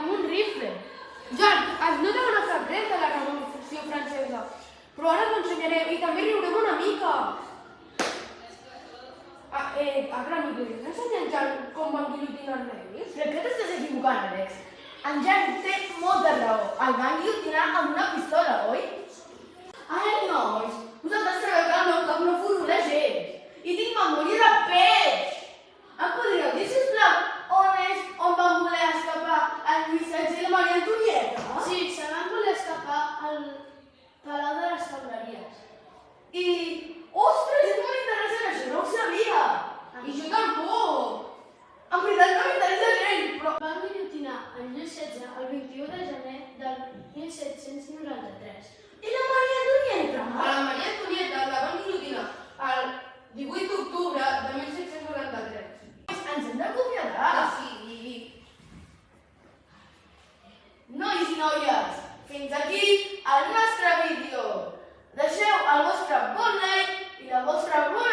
amb un rifle. Joan, es nota una feblesa de la revolució francesa, però ara t'ho ensenyarem i també riurem una mica. A gran nivell, no ensenyem ja com van guillotinar els reis? Crec que t'estàs equivocant, Àlex. En Jan té molta raó. El van guillotinar amb una pistola, oi? Ai, nois, vosaltres sabeu que el meu cap no furula gens. I tinc memòria de peix. Em podríeu dir, sisplau, on van voler escapar el Lluís XVI i la Maria Antonieta? Sí, se van voler escapar al Palau de les Cabreries. I, ostres, és molt interessant, això no ho sabia. I jo tampoc. En veritat no m'interessa gens, però... Van guillotinar en Lluís XVI el 21 de gener del 1793. I la Maria Antonieta? A la Maria Antonieta la van guillotinar el 18 d'octubre de 1793. Ens hem d'acomiadar. Sí. Nois i noies, fins aquí el nostre vídeo. Deixeu el vostre bon like i la vostra bona